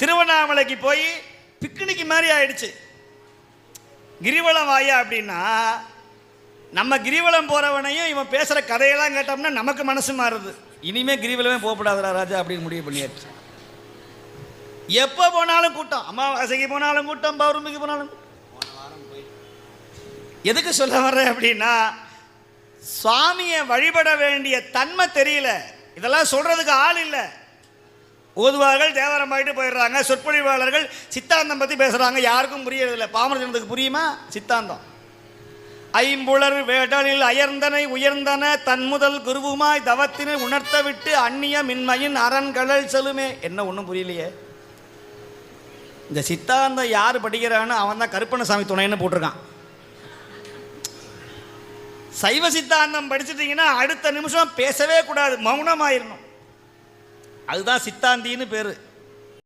திருவண்ணாமலைக்கு போய் பிக்னிக் மாதிரி ஆயிடுச்சு. கிரிவலம் வாயா அப்படின்னா நம்ம கிரிவலம் போகிறவனையும் இவன் பேசுகிற கதையெல்லாம் கேட்டோம்னா நமக்கு மனசு மாறுது. இனிமேல் கிரிவலமே போகப்படாதா ராஜா அப்படின்னு முடிவு பண்ணியாச்சு. எப்போ போனாலும் கூட்டம், அமாவாசைக்கு போனாலும் கூட்டம், பௌர்ணமிக்கு போனாலும் கூட்டம். எதுக்கு சொல்ல வர்றேன் அப்படின்னா, சுவாமியை வழிபட வேண்டிய தன்மை தெரியல. இதெல்லாம் சொல்கிறதுக்கு ஆள் இல்லை. ஓதுவார்கள் தேவாரம் ஆகிட்டு போயிடுறாங்க, சொற்பொழிவாளர்கள் சித்தாந்தம் பற்றி பேசுகிறாங்க, யாருக்கும் புரியறதில்லை. பாமர ஜனத்துக்கு புரியுமா சித்தாந்தம்? ஐம்புலர் வேடலில் அயர்ந்தனை உயர்ந்தன தன் முதல் குருவுமாய் தவத்தினை உணர்த்த விட்டு அந்நிய மின்மையின் அரண்களல் செலுமே. என்ன ஒன்றும் புரியலையே. இந்த சித்தாந்தம் யார் படிக்கிறான்னு அவன் தான் கருப்பணசாமி துணைன்னு போட்டிருக்கான். சைவ சித்தாந்தம் படிச்சுட்டீங்கன்னா அடுத்த நிமிஷம் பேசவே கூடாது, மௌனமாயிடணும். அதுதான் சித்தாந்தின்னு பேர்.